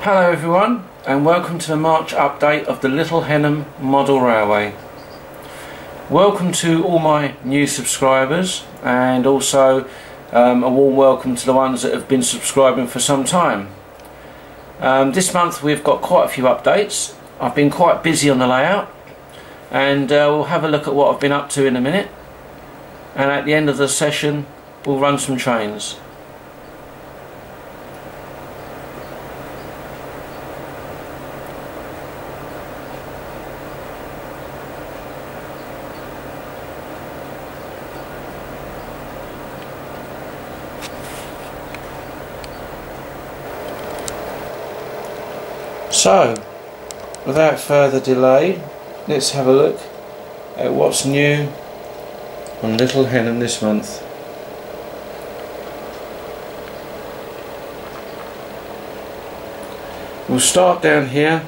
Hello everyone, and welcome to the March update of the Little Henham Model Railway. Welcome to all my new subscribers, and also a warm welcome to the ones that have been subscribing for some time. This month we've got quite a few updates. I've been quite busy on the layout, and we'll have a look at what I've been up to in a minute, and at the end of the session we'll run some trains. So, without further delay, let's have a look at what's new on Little Henham this month. We'll start down here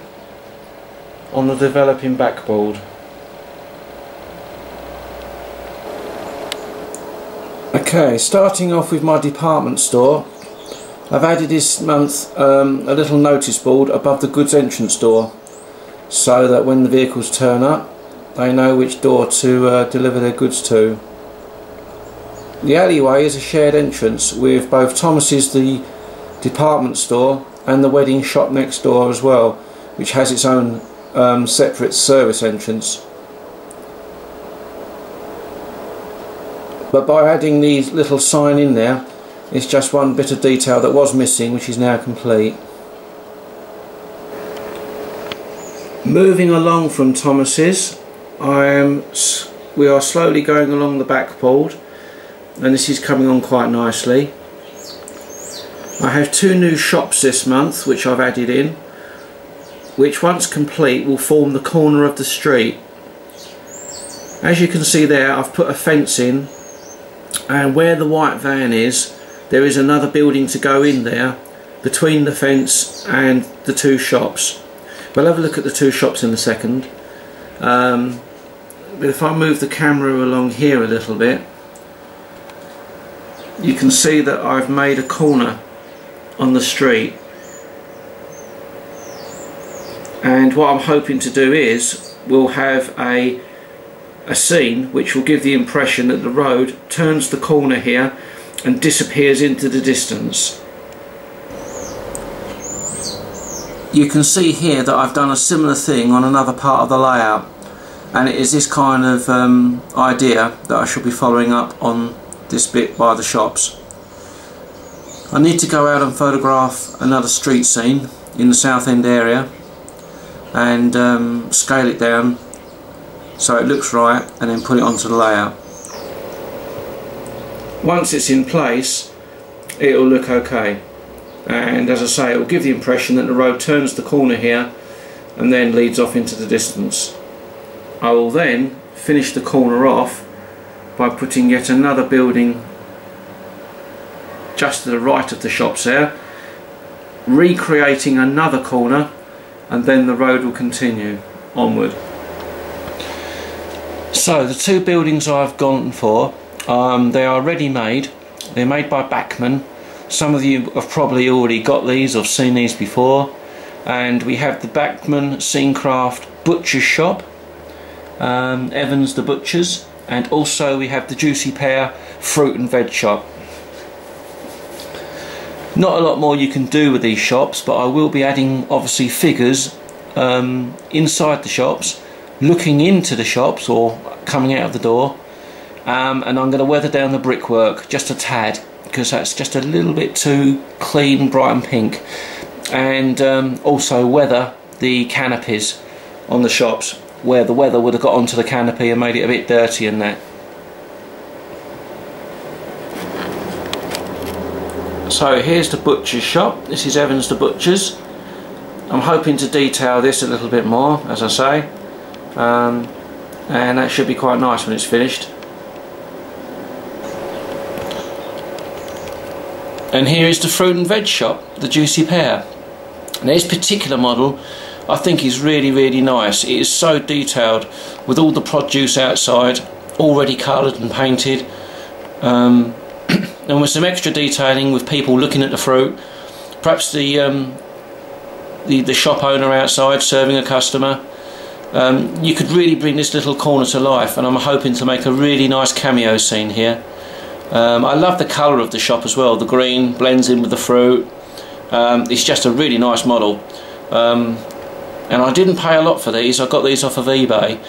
on the developing backboard. Okay, starting off with my department store, I've added this month a little notice board above the goods entrance door, so that when the vehicles turn up they know which door to deliver their goods to. The alleyway is a shared entrance with both Thomas's, the department store, and the wedding shop next door as well, which has its own separate service entrance. But by adding the little sign in there, it's just one bit of detail that was missing, which is now complete. Moving along from Thomas's, we are slowly going along the backboard, and this is coming on quite nicely. I have two new shops this month which I've added in, which once complete will form the corner of the street. As you can see there, I've put a fence in, and where the white van is, there is another building to go in there between the fence and the two shops. We'll have a look at the two shops in a second. But if I move the camera along here a little bit, you can see that I've made a corner on the street. And what I'm hoping to do is we'll have a scene which will give the impression that the road turns the corner here and disappears into the distance. You can see here that I've done a similar thing on another part of the layout, and it is this kind of idea that I should be following up on this bit by the shops. I need to go out and photograph another street scene in the South End area and scale it down so it looks right, and then put it onto the layout. Once it's in place, it'll look okay, and as I say, it will give the impression that the road turns the corner here and then leads off into the distance. I will then finish the corner off by putting yet another building just to the right of the shops there, recreating another corner, and then the road will continue onward. So the two buildings I've gone for, they are ready-made. They're made by Bachmann. Some of you have probably already got these or seen these before. And we have the Bachmann Scenecraft Butcher's Shop, Evans the Butcher's, and also we have the Juicy Pear Fruit and Veg Shop. Not a lot more you can do with these shops, but I will be adding obviously figures inside the shops, looking into the shops or coming out of the door. And I'm going to weather down the brickwork just a tad, because that's just a little bit too clean, bright and pink, and also weather the canopies on the shops where the weather would have got onto the canopy and made it a bit dirty and that. So here's the butcher's shop. This is Evans the Butcher's. I'm hoping to detail this a little bit more, as I say, and that should be quite nice when it's finished. And here is the fruit and veg shop, the Juicy Pear. Now this particular model I think is really nice. It is so detailed with all the produce outside already coloured and painted, and with some extra detailing with people looking at the fruit. Perhaps the the shop owner outside serving a customer. You could really bring this little corner to life, and I'm hoping to make a really nice cameo scene here. I love the colour of the shop as well. The green blends in with the fruit. It's just a really nice model. And I didn't pay a lot for these. I got these off of eBay.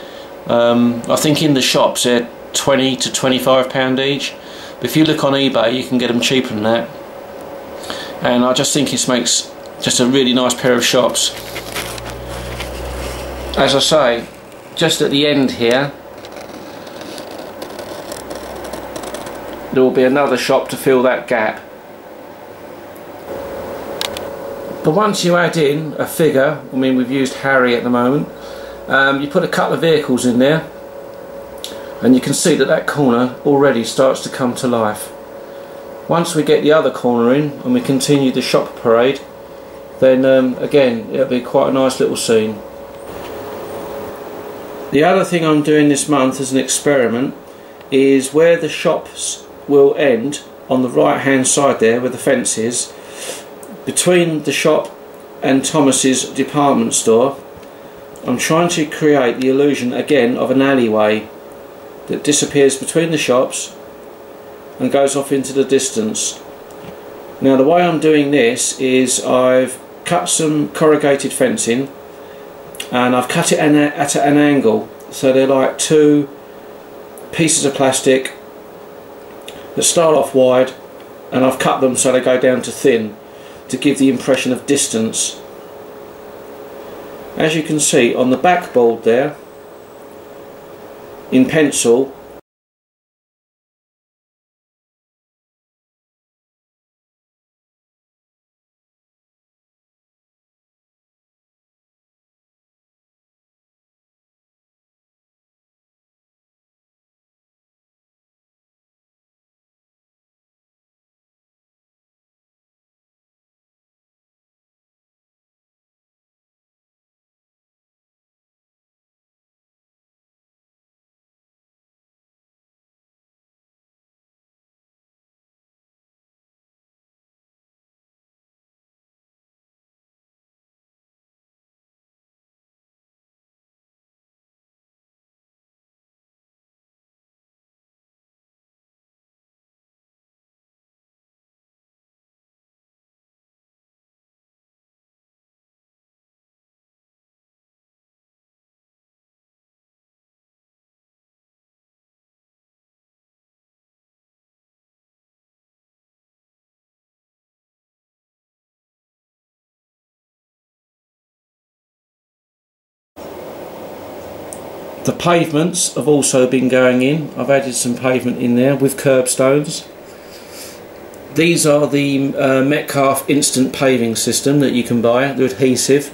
I think in the shops they're £20 to £25 each. But if you look on eBay, you can get them cheaper than that. And I just think it makes just a really nice pair of shops. As I say, just at the end here, there will be another shop to fill that gap. But once you add in a figure, I mean we've used Harry at the moment, you put a couple of vehicles in there, and you can see that that corner already starts to come to life. Once we get the other corner in and we continue the shop parade, then again it'll be quite a nice little scene. The other thing I'm doing this month as an experiment is where the shops will end on the right hand side there where the fence is, between the shop and Thomas's department store, I'm trying to create the illusion again of an alleyway that disappears between the shops and goes off into the distance. Now the way I'm doing this is I've cut some corrugated fencing, and I've cut it at an angle, so they're like two pieces of plastic that start off wide, and I've cut them so they go down to thin to give the impression of distance. As you can see on the backboard there in pencil, the pavements have also been going in. I've added some pavement in there with curbstones. These are the Metcalfe instant paving system that you can buy, the adhesive.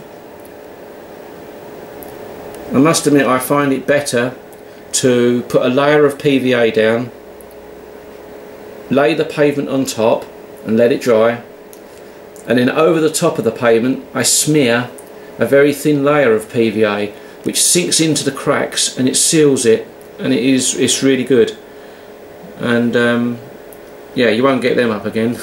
I must admit I find it better to put a layer of PVA down, lay the pavement on top and let it dry, and then over the top of the pavement I smear a very thin layer of PVA which sinks into the cracks and it seals it, and it's really good. And yeah, you won't get them up again.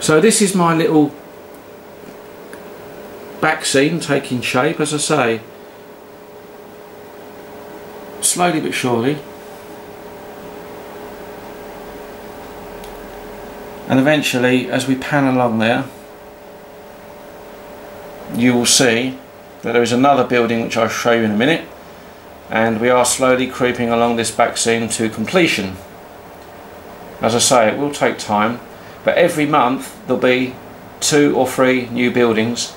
So this is my little back scene taking shape, as I say, slowly but surely, and eventually as we pan along there you will see that there is another building which I'll show you in a minute, and we are slowly creeping along this back scene to completion. As I say, it will take time, but every month there'll be 2 or 3 new buildings,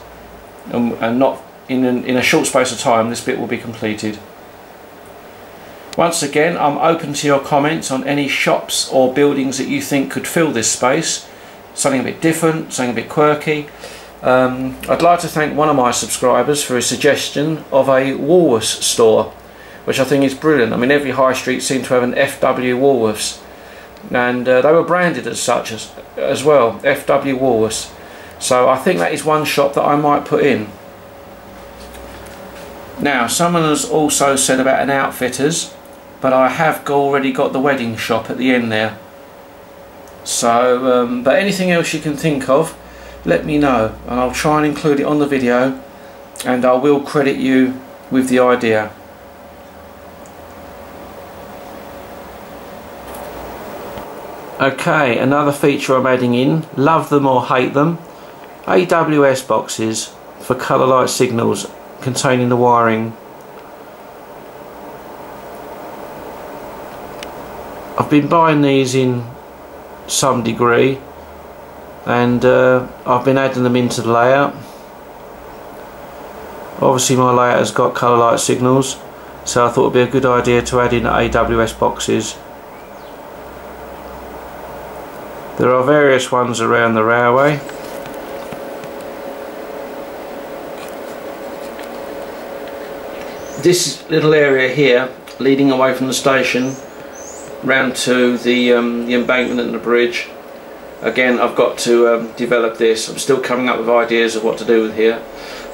and not in a short space of time this bit will be completed. Once again, I'm open to your comments on any shops or buildings that you think could fill this space, something a bit different, something a bit quirky. I'd like to thank one of my subscribers for his suggestion of a Woolworths store, which I think is brilliant. I mean, every high street seemed to have an FW Woolworths, and they were branded as such as well, FW Woolworths. So I think that is one shop that I might put in. Now, someone has also said about an Outfitters, but I have already got the wedding shop at the end there. So but anything else you can think of, let me know and I'll try and include it on the video, and I will credit you with the idea. Okay, another feature I'm adding in, love them or hate them, AWS boxes for colour light signals containing the wiring. I've been buying these in some degree, and I've been adding them into the layout. Obviously my layout has got colour light signals, so I thought it would be a good idea to add in AWS boxes. There are various ones around the railway. This little area here leading away from the station round to the embankment and the bridge, again I've got to develop this. I'm still coming up with ideas of what to do with here,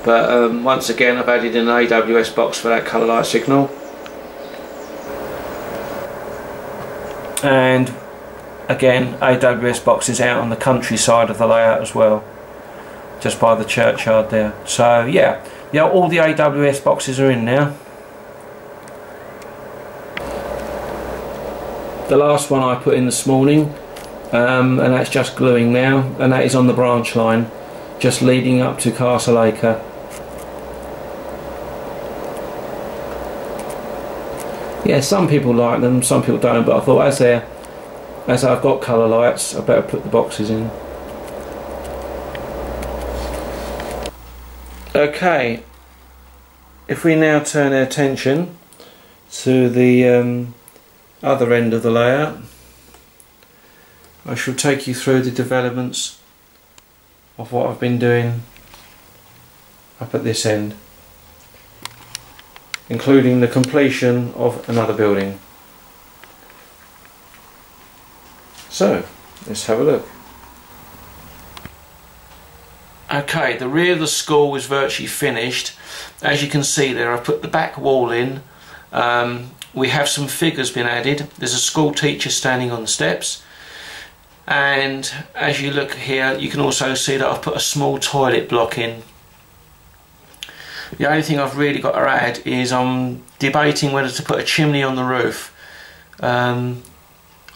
but once again I've added in an AWS box for that colour light signal. And again, AWS boxes out on the countryside of the layout as well, just by the churchyard there. So yeah, all the AWS boxes are in now. The last one I put in this morning, and that's just gluing now, and that is on the branch line just leading up to Castle Acre. Yeah, some people like them, some people don't, but I thought as I've got colour lights, I better put the boxes in. Okay, if we now turn our attention to the other end of the layout, I shall take you through the developments of what I've been doing up at this end, including the completion of another building. So, let's have a look. Okay, the rear of the school is virtually finished. As you can see there, I've put the back wall in. We have some figures been added. There's a school teacher standing on the steps, and as you look here you can also see that I've put a small toilet block in. The only thing I've really got to add is I'm debating whether to put a chimney on the roof.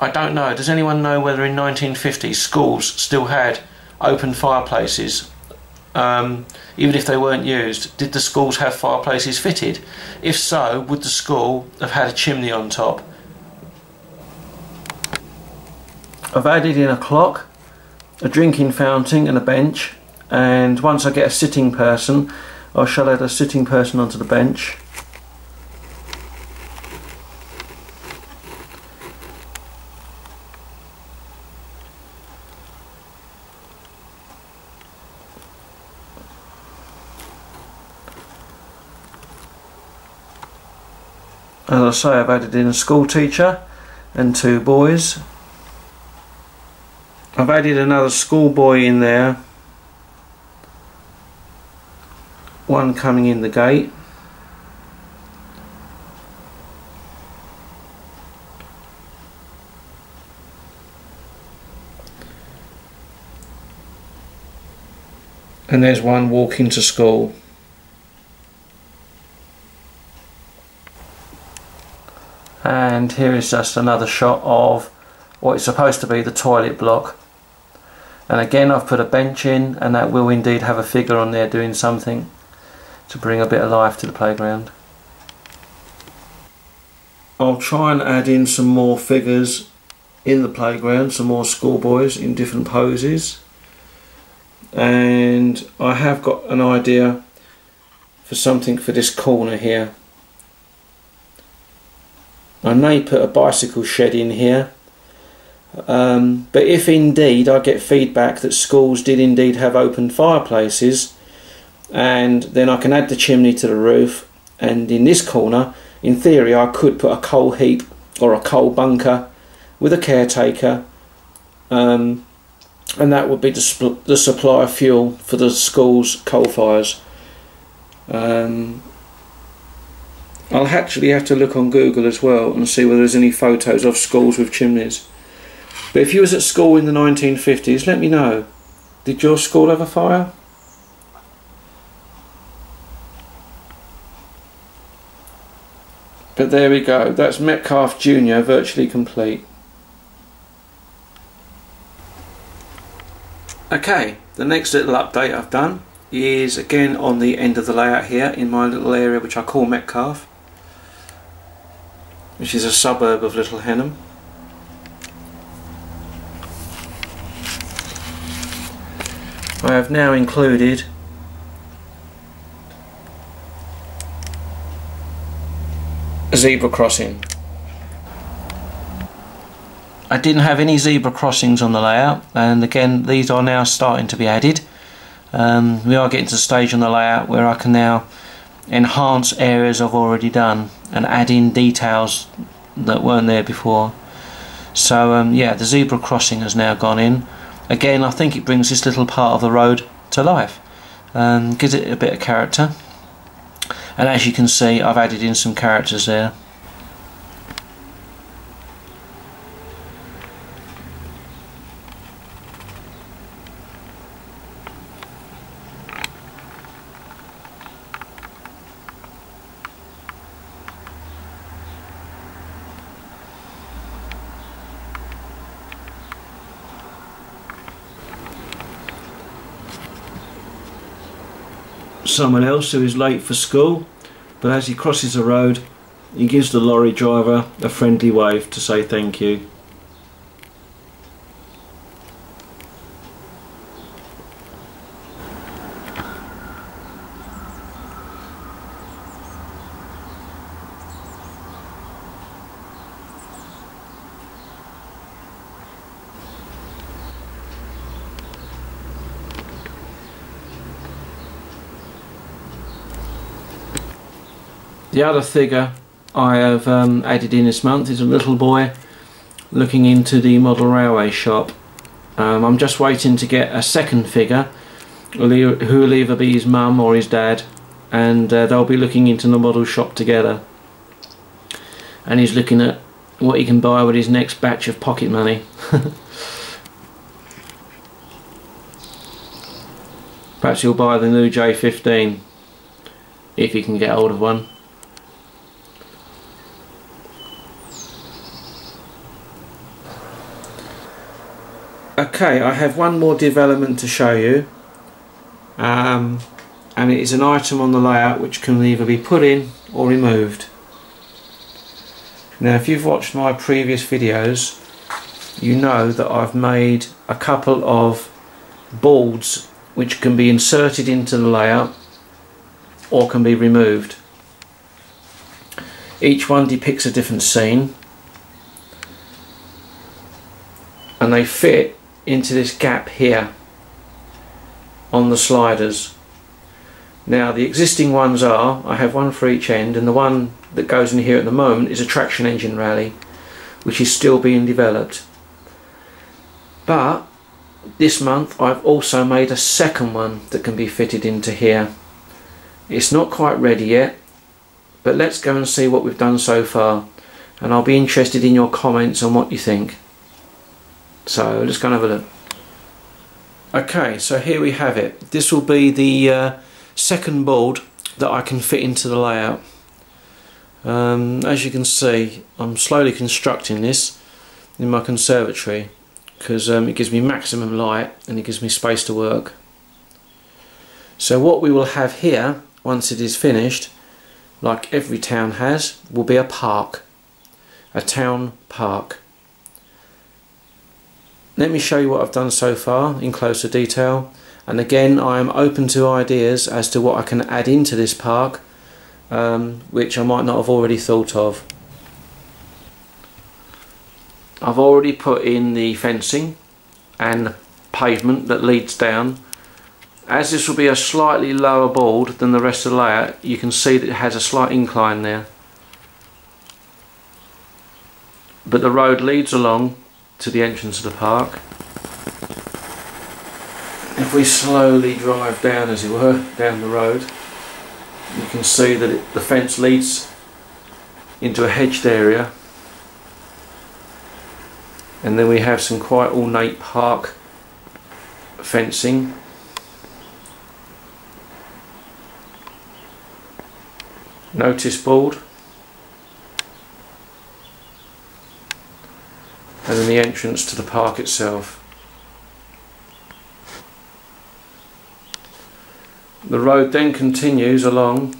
I don't know, does anyone know whether in 1950 schools still had open fireplaces, even if they weren't used? Did the schools have fireplaces fitted? If so, would the school have had a chimney on top? I've added in a clock, a drinking fountain and a bench, and once I get a sitting person I shall add a sitting person onto the bench. As I say, I've added in a school teacher and two boys. I've added another schoolboy in there, one coming in the gate. And there's one walking to school. And here is just another shot of what is supposed to be the toilet block. And again I've put a bench in, and that will indeed have a figure on there doing something to bring a bit of life to the playground. I'll try and add in some more figures in the playground, some more schoolboys in different poses. And I have got an idea for something for this corner here. I may put a bicycle shed in here, but if indeed I get feedback that schools did indeed have open fireplaces, and then I can add the chimney to the roof, and in this corner in theory I could put a coal heap or a coal bunker with a caretaker, and that would be the supply of fuel for the school's coal fires. I'll actually have to look on Google as well and see whether there's any photos of schools with chimneys. But if you was at school in the 1950s, let me know. Did your school have a fire? But there we go, that's Metcalfe Junior virtually complete. Okay, the next little update I've done is again on the end of the layout here in my little area which I call Metcalfe, which is a suburb of Little Henham. I have now included a zebra crossing. I didn't have any zebra crossings on the layout, and again these are now starting to be added. We are getting to the stage on the layout where I can now enhance areas I've already done and add in details that weren't there before. So yeah, the zebra crossing has now gone in. Again, I think it brings this little part of the road to life, gives it a bit of character. And as you can see, I've added in some characters there. Someone else who is late for school, but as he crosses the road he gives the lorry driver a friendly wave to say thank you. The other figure I have added in this month is a little boy looking into the model railway shop. I'm just waiting to get a second figure who will either be his mum or his dad, and they'll be looking into the model shop together, and he's looking at what he can buy with his next batch of pocket money. Perhaps he'll buy the new J15 if he can get hold of one. Okay, I have one more development to show you, and it is an item on the layout which can either be put in or removed. Now if you've watched my previous videos, you know that I've made a couple of boards which can be inserted into the layout or can be removed. Each one depicts a different scene, and they fit into this gap here on the sliders. Now the existing ones are, I have one for each end, and the one that goes in here at the moment is a traction engine rally which is still being developed. But this month I've also made a second one that can be fitted into here. It's not quite ready yet, but let's go and see what we've done so far, and I'll be interested in your comments on what you think. So let's go and have a look. Okay, so here we have it. This will be the second board that I can fit into the layout. As you can see, I'm slowly constructing this in my conservatory because it gives me maximum light and it gives me space to work. So what we will have here, once it is finished, like every town has, will be a park. A town park. Let me show you what I've done so far in closer detail, and again I am open to ideas as to what I can add into this park, which I might not have already thought of. I've already put in the fencing and the pavement that leads down. As this will be a slightly lower board than the rest of the layout, you can see that it has a slight incline there, but the road leads along to the entrance of the park. If we slowly drive down, as it were, down the road, you can see that the fence leads into a hedged area, And then we have some quite ornate park fencing. Notice board. And then the entrance to the park itself. The road then continues along.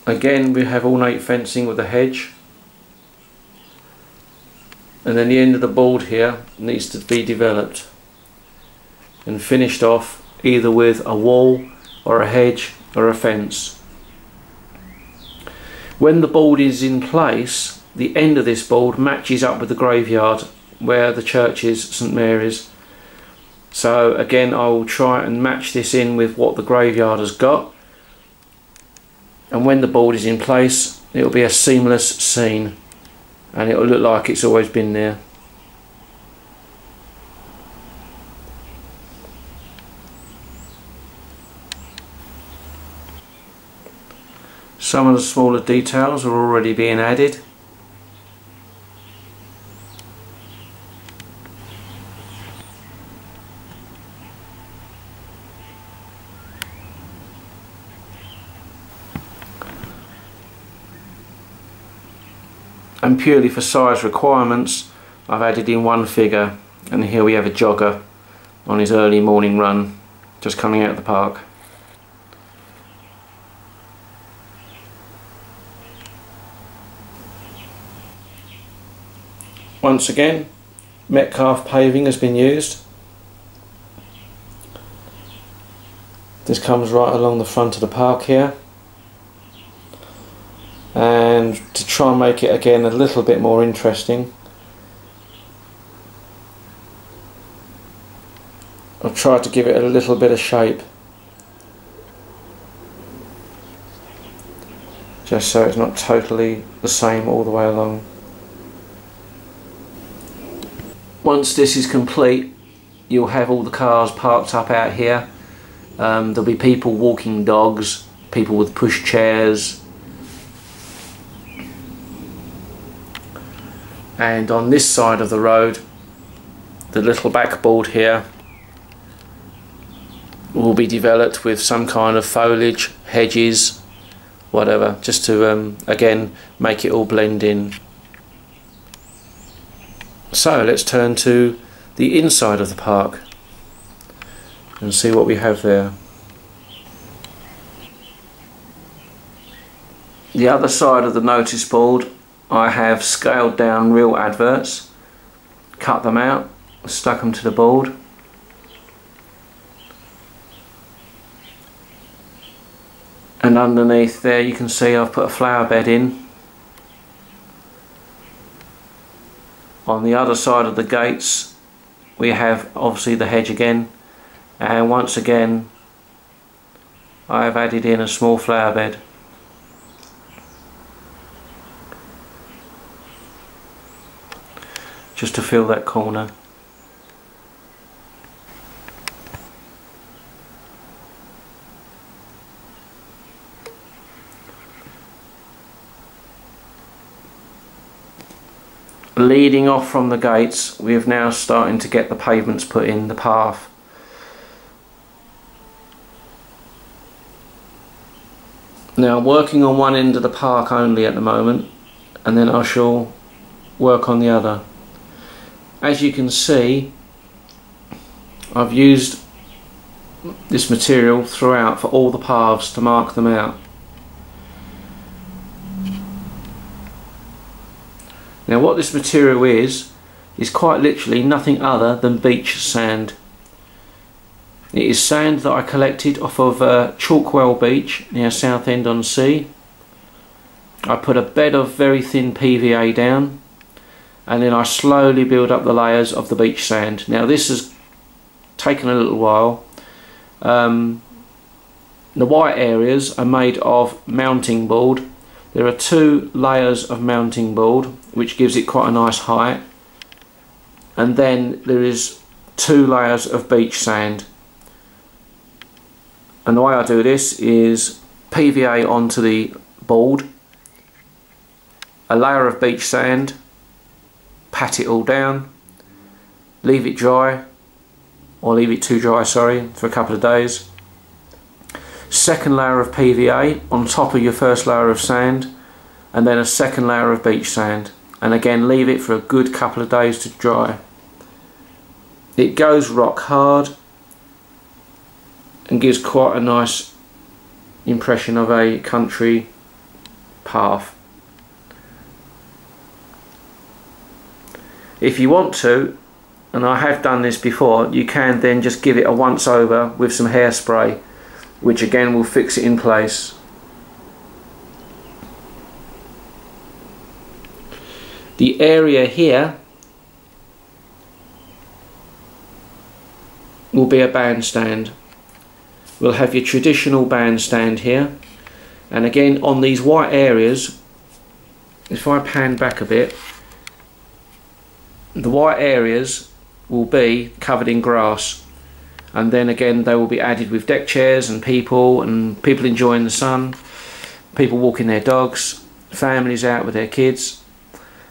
Again we have ornate fencing with a hedge. And then the end of the board here needs to be developed and finished off either with a wall or a hedge or a fence. When the board is in place, the end of this board matches up with the graveyard where the church is, St Mary's. So again I will try and match this in with what the graveyard has got, and when the board is in place it will be a seamless scene and it will look like it's always been there. Some of the smaller details are already being added. And purely for size requirements, I've added in one figure, and here we have a jogger on his early morning run, just coming out of the park. Once again, Metcalfe paving has been used. This comes right along the front of the park here. And to try and make it again a little bit more interesting, I've tried to give it a little bit of shape, just so it's not totally the same all the way along. Once this is complete, you'll have all the cars parked up out here. There'll be people walking dogs, people with push chairs. And on this side of the road, the little backboard here will be developed with some kind of foliage, hedges, whatever, just to again make it all blend in. So let's turn to the inside of the park and see what we have there. The other side of the notice board, I have scaled down real adverts, cut them out, stuck them to the board. And underneath there you can see I've put a flower bed in. On the other side of the gates we have obviously the hedge again, and once again I have added in a small flower bed. Just to fill that corner. Leading off from the gates, we are now starting to get the pavements put in, the path. Now I'm working on one end of the park only at the moment, and then I shall work on the other. As you can see, I've used this material throughout for all the paths to mark them out. Now what this material is quite literally nothing other than beach sand. It is sand that I collected off of Chalkwell Beach near Southend-on-Sea. I put a bed of very thin PVA down, and then I slowly build up the layers of the beach sand. Now this has taken a little while. The white areas are made of mounting board. There are 2 layers of mounting board, which gives it quite a nice height, and then there is 2 layers of beach sand. And the way I do this is PVA onto the board, a layer of beach sand, pat it all down, leave it dry, or leave it too dry, sorry, for a couple of days. Second layer of PVA on top of your first layer of sand, and then a second layer of beach sand, and again leave it for a good couple of days to dry. It goes rock hard and gives quite a nice impression of a country path. If you want to, and I have done this before, you can then just give it a once over with some hairspray, which again will fix it in place. The area here will be a bandstand. We'll have your traditional bandstand here, and again on these white areas, if I pan back a bit, the white areas will be covered in grass, and then again they will be added with deck chairs and people enjoying the sun, people walking their dogs, families out with their kids,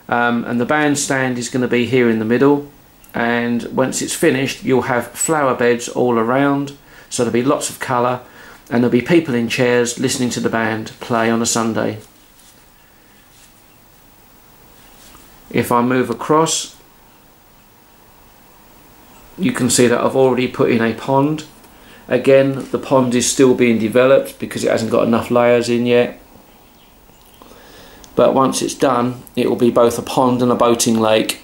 and the bandstand is going to be here in the middle, and once it's finished you'll have flower beds all around, so there'll be lots of colour, and there'll be people in chairs listening to the band play on a Sunday. If I move across, you can see that I've already put in a pond. Again, the pond is still being developed because it hasn't got enough layers in yet, but once it's done it will be both a pond and a boating lake,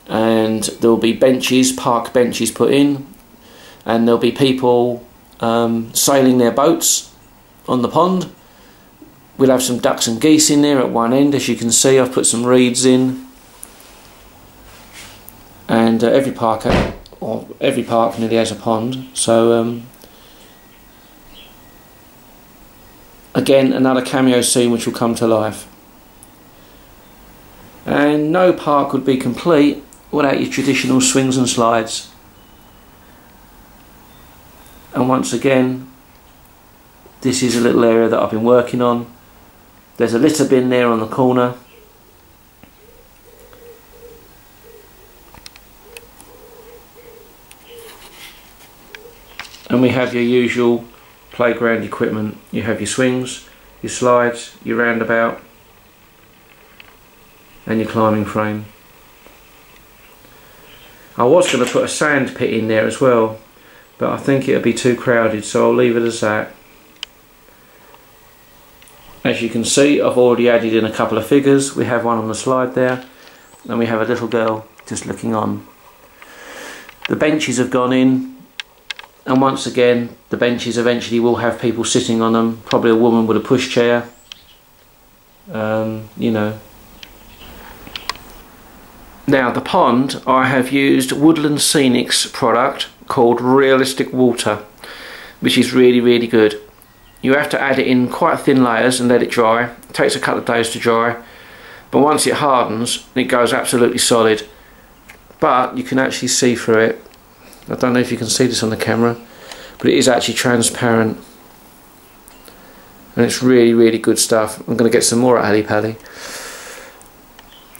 and there will be benches, park benches put in, and there'll be people sailing their boats on the pond. We'll have some ducks and geese in there at one end. As you can see, I've put some reeds in, and every park nearly has a pond, so again another cameo scene which will come to life. And no park would be complete without your traditional swings and slides. And once again, this is a little area that I've been working on. There's a litter bin there on the corner. And we have your usual playground equipment. You have your swings, your slides, your roundabout, and your climbing frame. I was going to put a sand pit in there as well, but I think it would be too crowded, so I'll leave it as that. As you can see, I've already added in a couple of figures. We have one on the slide there, and we have a little girl just looking on. The benches have gone in, and once again the benches eventually will have people sitting on them, probably a woman with a pushchair, you know. Now the pond, I have used Woodland Scenics product called Realistic Water, which is really good. You have to add it in quite thin layers and let it dry. It takes a couple of days to dry, but once it hardens it goes absolutely solid, but you can actually see through it. I don't know if you can see this on the camera, but it is actually transparent, and it's really good stuff. I'm going to get some more at Ali Pally.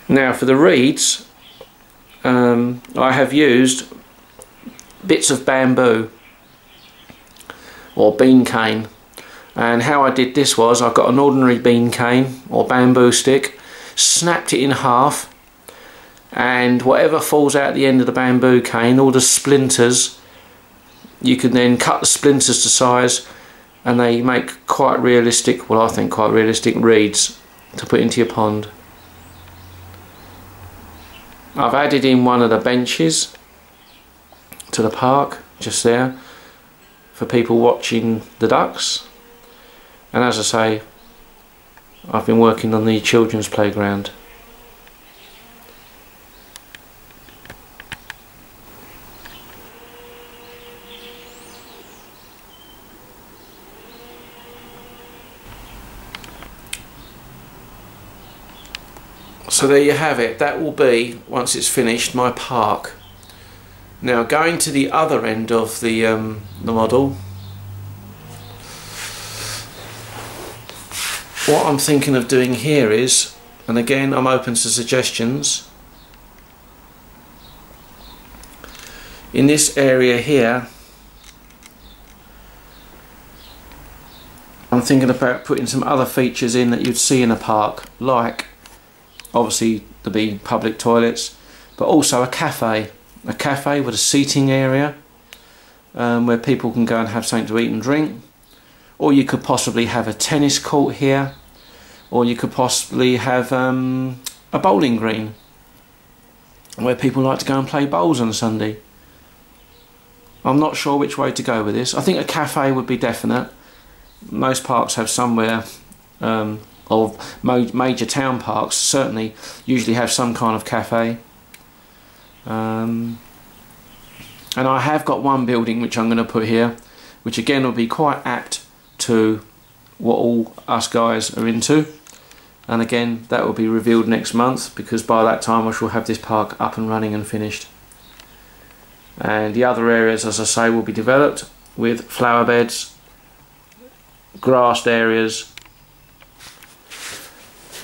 Now for the reeds, I have used bits of bamboo or bean cane, and how I did this was I got an ordinary bean cane or bamboo stick, snapped it in half, and whatever falls out the end of the bamboo cane, all the splinters, you can then cut the splinters to size, and they make quite realistic, well I think quite realistic reeds to put into your pond. I've added in one of the benches to the park just there for people watching the ducks, and as I say, I've been working on the children's playground. So there you have it. That will be, once it's finished, my park. Now going to the other end of the model, what I'm thinking of doing here is, and again I'm open to suggestions, in this area here, I'm thinking about putting some other features in that you'd see in a park, like obviously there'll be public toilets, but also a cafe with a seating area where people can go and have something to eat and drink. Or you could possibly have a tennis court here, or you could possibly have a bowling green where people like to go and play bowls on a Sunday. I'm not sure which way to go with this. I think a cafe would be definite. Most parks have somewhere, or major town parks certainly usually have some kind of cafe. And I have got one building which I'm going to put here, which again will be quite apt to what all us guys are into, and again that will be revealed next month, because by that time I shall have this park up and running and finished. And the other areas, as I say, will be developed with flower beds, grassed areas.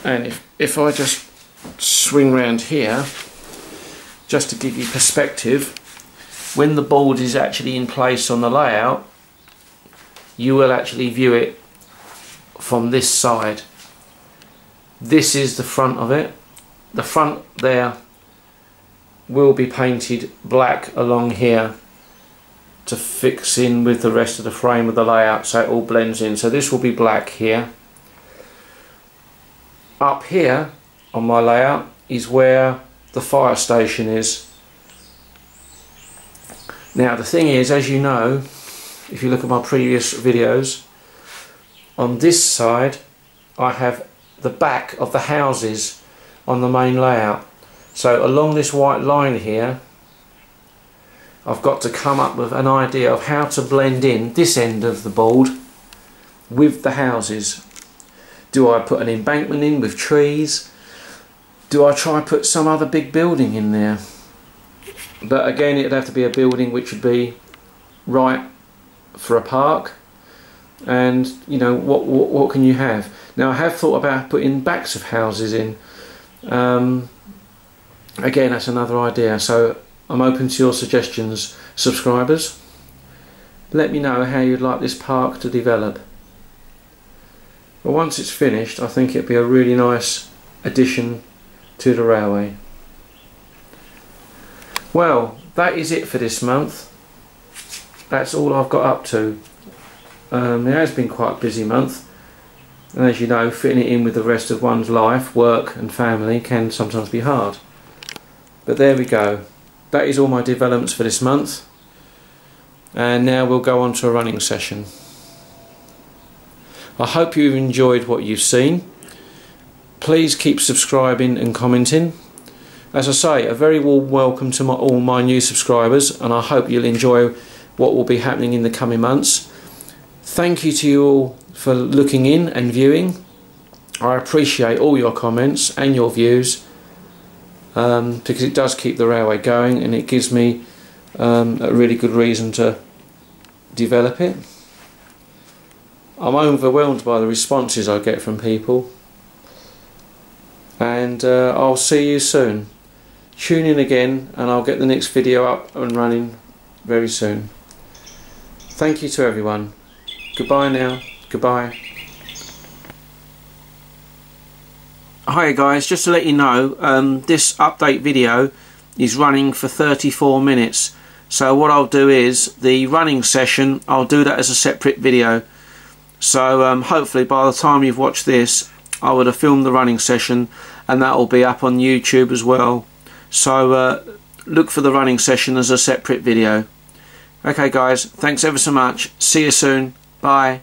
And if I just swing round here, just to give you perspective, when the board is actually in place on the layout, you will actually view it from this side. This is the front of it. The front there will be painted black along here to fix in with the rest of the frame of the layout, so it all blends in. So this will be black here. Up here on my layout is where the fire station is. Now the thing is, as you know, if you look at my previous videos, on this side I have the back of the houses on the main layout. So along this white line here, I've got to come up with an idea of how to blend in this end of the board with the houses. Do I put an embankment in with trees? Do I try and put some other big building in there? But again, it'd have to be a building which would be right for a park. And you know, what can you have? Now I have thought about putting backs of houses in. Again, that's another idea, so I'm open to your suggestions, subscribers. Let me know how you'd like this park to develop. But once it's finished, I think it'd be a really nice addition to the railway. Well, that is it for this month. That's all I've got up to. It has been quite a busy month, and as you know, fitting it in with the rest of one's life, work and family can sometimes be hard. But there we go. That is all my developments for this month, and now we'll go on to a running session. I hope you've enjoyed what you've seen. Please keep subscribing and commenting. As I say, a very warm welcome to all my new subscribers, and I hope you'll enjoy what will be happening in the coming months. Thank you to you all for looking in and viewing. I appreciate all your comments and your views, because it does keep the railway going, and it gives me a really good reason to develop it. I'm overwhelmed by the responses I get from people, and I'll see you soon. Tune in again, and I'll get the next video up and running very soon. Thank you to everyone. Goodbye now. Goodbye. Hi guys, just to let you know, this update video is running for 34 minutes. So what I'll do is, the running session, I'll do that as a separate video. So hopefully by the time you've watched this, I would have filmed the running session, and that will be up on YouTube as well. So look for the running session as a separate video. Okay guys, thanks ever so much. See you soon. Bye.